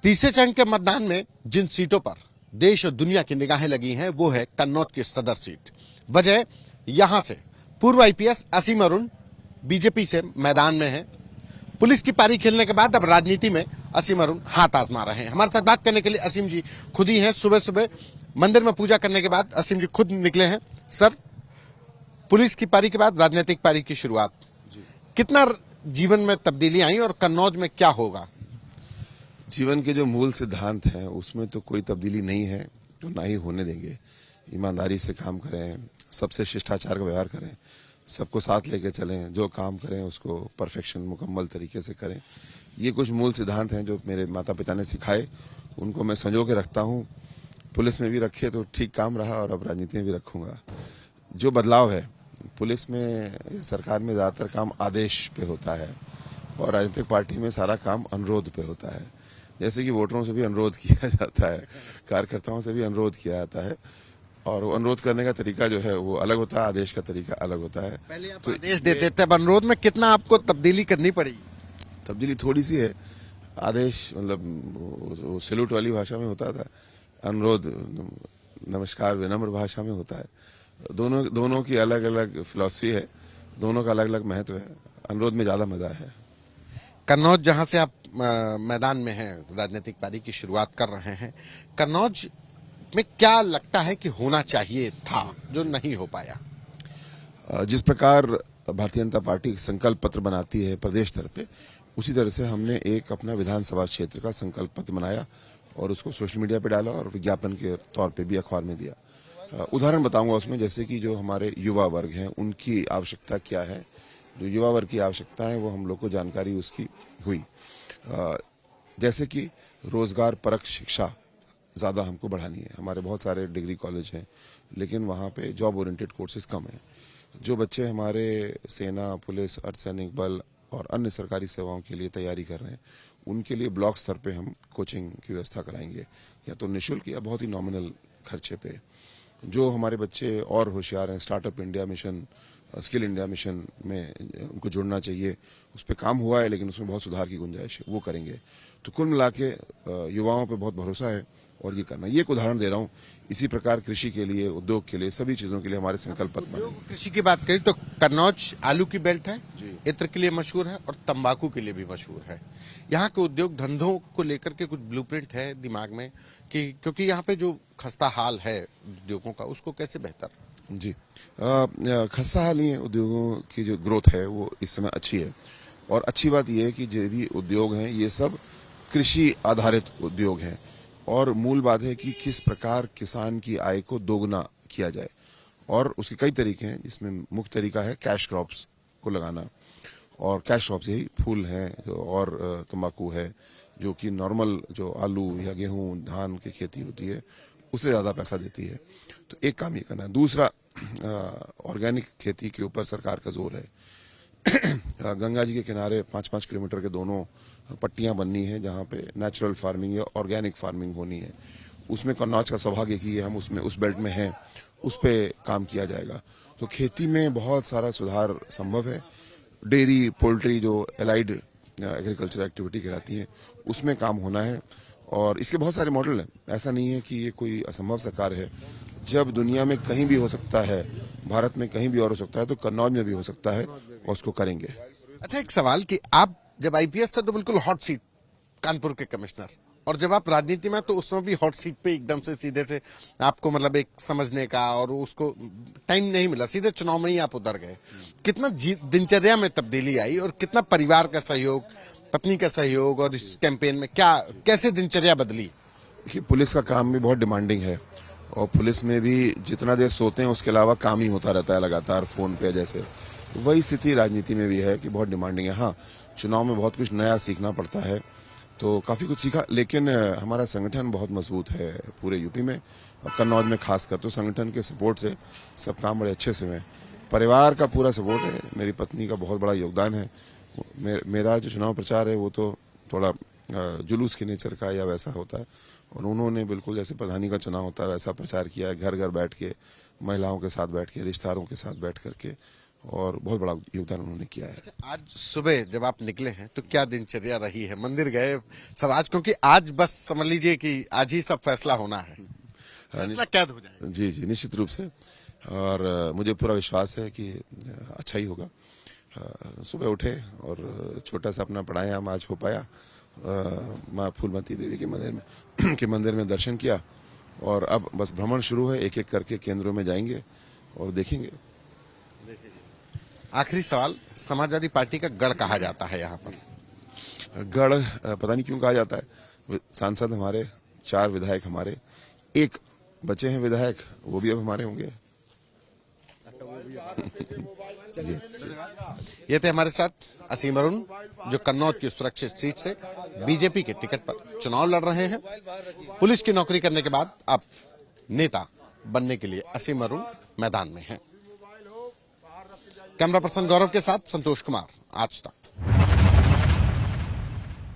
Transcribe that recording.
तीसरे चरण के मतदान में जिन सीटों पर देश और दुनिया की निगाहें लगी हैं वो है कन्नौज की सदर सीट। वजह यहां से पूर्व आईपीएस असीम अरुण बीजेपी से मैदान में है। पुलिस की पारी खेलने के बाद अब राजनीति में असीम अरुण हाथ आजमा रहे हैं। हमारे साथ बात करने के लिए असीम जी खुद ही हैं। सुबह सुबह मंदिर में पूजा करने के बाद असीम जी खुद निकले हैं। सर, पुलिस की पारी के बाद राजनीतिक पारी की शुरुआत, कितना जीवन में तब्दीली आई और कन्नौज में क्या होगा? जीवन के जो मूल सिद्धांत हैं उसमें तो कोई तब्दीली नहीं है, तो ना ही होने देंगे। ईमानदारी से काम करें, सबसे शिष्टाचार का व्यवहार करें, सबको साथ लेके चलें, जो काम करें उसको परफेक्शन मुकम्मल तरीके से करें। ये कुछ मूल सिद्धांत हैं जो मेरे माता पिता ने सिखाए, उनको मैं संजो के रखता हूँ। पुलिस में भी रखे तो ठीक काम रहा और अब राजनीति में भी रखूंगा। जो बदलाव है पुलिस में, सरकार में ज्यादातर काम आदेश पे होता है और राजनीतिक पार्टी में सारा काम अनुरोध पे होता है। जैसे कि वोटरों से भी अनुरोध किया जाता है, कार्यकर्ताओं से भी अनुरोध किया जाता है और वो अनुरोध करने का तरीका जो है वो अलग होता है, आदेश का तरीका अलग होता है। पहले आप आदेश देते थे, अब अनुरोध में कितना आपको तब्दीली करनी पड़ी? तब्दीली थोड़ी सी है। आदेश मतलब सैल्यूट वाली भाषा में होता था, अनुरोध नमस्कार विनम्र भाषा में होता है। दोनों की अलग अलग फिलॉसफी है, दोनों का अलग अलग महत्व है। अनुरोध में ज्यादा मजा है। कन्नौज जहां से आप मैदान में हैं, राजनीतिक पारी की शुरुआत कर रहे हैं, कन्नौज में क्या लगता है कि होना चाहिए था जो नहीं हो पाया? जिस प्रकार भारतीय जनता पार्टी संकल्प पत्र बनाती है प्रदेश स्तर पे, उसी तरह से हमने एक अपना विधानसभा क्षेत्र का संकल्प पत्र बनाया और उसको सोशल मीडिया पे डाला और विज्ञापन के तौर पे भी अखबार में दिया। उदाहरण बताऊंगा उसमें, जैसे कि जो हमारे युवा वर्ग हैं उनकी आवश्यकता क्या है। जो युवा वर्ग की आवश्यकता है वो हम लोग को जानकारी उसकी हुई। जैसे कि रोजगार परक शिक्षा ज्यादा हमको बढ़ानी है। हमारे बहुत सारे डिग्री कॉलेज हैं लेकिन वहाँ पे जॉब ओरिएंटेड कोर्सेज कम हैं। जो बच्चे हमारे सेना, पुलिस, अर्धसैनिक बल और अन्य सरकारी सेवाओं के लिए तैयारी कर रहे हैं, उनके लिए ब्लॉक स्तर पे हम कोचिंग की व्यवस्था कराएंगे, या तो निःशुल्क या बहुत ही नॉमिनल खर्चे पे। जो हमारे बच्चे और होशियार हैं, startup India mission, skill India mission में उनको जुड़ना चाहिए। उस पर काम हुआ है लेकिन उसमें बहुत सुधार की गुंजाइश है, वो करेंगे। तो कुल मिला के युवाओं पे बहुत भरोसा है और ये करना। ये एक उदाहरण दे रहा हूँ। इसी प्रकार कृषि के लिए, उद्योग के लिए, सभी चीजों के लिए हमारे संकल्प पत्र बने। कृषि की बात करें तो कन्नौज आलू की बेल्ट है, इत्र के लिए मशहूर है और तंबाकू के लिए भी मशहूर है। यहाँ के उद्योग धंधों को लेकर के कुछ ब्लूप्रिंट है दिमाग में कि क्योंकि यहाँ पे जो खस्ता हाल है उद्योगों का, उसको कैसे बेहतर? जी, खस्ता हाल नहीं है। उद्योगों की जो ग्रोथ है वो इस समय अच्छी है और अच्छी बात यह है कि जो भी उद्योग हैं ये सब कृषि आधारित उद्योग हैं और मूल बात है कि किस प्रकार किसान की आय को दोगुना किया जाए और उसके कई तरीके हैं, जिसमें मुख्य तरीका है कैश क्रॉप्स को लगाना। और कैश क्रॉप्स यही फूल हैं और तंबाकू है, जो कि नॉर्मल जो आलू या गेहूं, धान की खेती होती है उससे ज्यादा पैसा देती है। तो एक काम ये करना है। दूसरा, ऑर्गेनिक खेती के ऊपर सरकार का जोर है। गंगा जी के किनारे 5-5 किलोमीटर के दोनों पट्टियां बननी है जहां पे नेचुरल फार्मिंग या ऑर्गेनिक फार्मिंग होनी है। उसमें कन्नौज का सौभाग्य की हम उसमें उस बेल्ट में हैं, उस पे काम किया जाएगा। तो खेती में बहुत सारा सुधार संभव है। डेयरी, पोल्ट्री जो एलाइड एग्रीकल्चर एक्टिविटी कहलाती है, उसमें काम होना है और इसके बहुत सारे मॉडल हैं। ऐसा नहीं है कि ये कोई असंभव सा कार्य है। जब दुनिया में कहीं भी हो सकता है, भारत में कहीं भी और हो सकता है, तो कन्नौज में भी हो सकता है और उसको करेंगे। अच्छा, एक सवाल कि आप जब आईपीएस थे तो बिल्कुल हॉट सीट, कानपुर के कमिश्नर, और जब आप राजनीति में तो उस समय भी हॉट सीट पे एकदम से सीधे से आपको मतलब एक समझने का और उसको टाइम नहीं मिला, सीधे चुनाव में ही आप उतर गए। कितना दिनचर्या में तब्दीली आई और कितना परिवार का सहयोग, पत्नी का सहयोग और इस कैंपेन में क्या कैसे दिनचर्या बदली? देखिए, पुलिस का काम भी बहुत डिमांडिंग है और पुलिस में भी जितना देर सोते हैं उसके अलावा काम ही होता रहता है लगातार फोन पे। जैसे वही स्थिति राजनीति में भी है कि बहुत डिमांडिंग है। हाँ, चुनाव में बहुत कुछ नया सीखना पड़ता है, तो काफी कुछ सीखा, लेकिन हमारा संगठन बहुत मजबूत है पूरे यूपी में और कन्नौज में खासकर। तो संगठन के सपोर्ट से सब काम बड़े अच्छे से हुए। परिवार का पूरा सपोर्ट है, मेरी पत्नी का बहुत बड़ा योगदान है। मेरा जो चुनाव प्रचार है वो तो थोड़ा जुलूस के नेचर का या वैसा होता है और उन्होंने बिल्कुल जैसे प्रधानी का चुनाव होता है वैसा प्रचार किया है, घर घर बैठ के, महिलाओं के साथ बैठ के, रिश्तेदारों के साथ बैठ करके, और बहुत बड़ा योगदान उन्होंने किया है। आज सुबह जब आप निकले हैं तो क्या दिनचर्या रही है? मंदिर गए सब आज, क्योंकि आज बस समझ लीजिए कि आज ही सब फैसला होना है, फैसला कैद हो जाएगा। जी जी, निश्चित रूप से। और मुझे पूरा विश्वास है कि अच्छा ही होगा। सुबह उठे और छोटा सा अपना प्राणायाम आज हो पाया। माँ फूलमती देवी के मंदिर में दर्शन किया और अब बस भ्रमण शुरू है। एक एक करके केंद्रों में जाएंगे और देखेंगे। आखिरी सवाल, समाजवादी पार्टी का गढ़ कहा जाता है यहाँ पर। गढ़ पता नहीं क्यों कहा जाता है। सांसद हमारे, 4 विधायक हमारे, 1 बचे हैं विधायक, वो भी अब हमारे होंगे। जी। ये थे हमारे साथ असीम अरुण, जो कन्नौज की सुरक्षित सीट से बीजेपी के टिकट पर चुनाव लड़ रहे हैं। पुलिस की नौकरी करने के बाद अब नेता बनने के लिए असीम अरुण मैदान में हैं। कैमरा पर्सन गौरव के साथ संतोष कुमार, आज तक।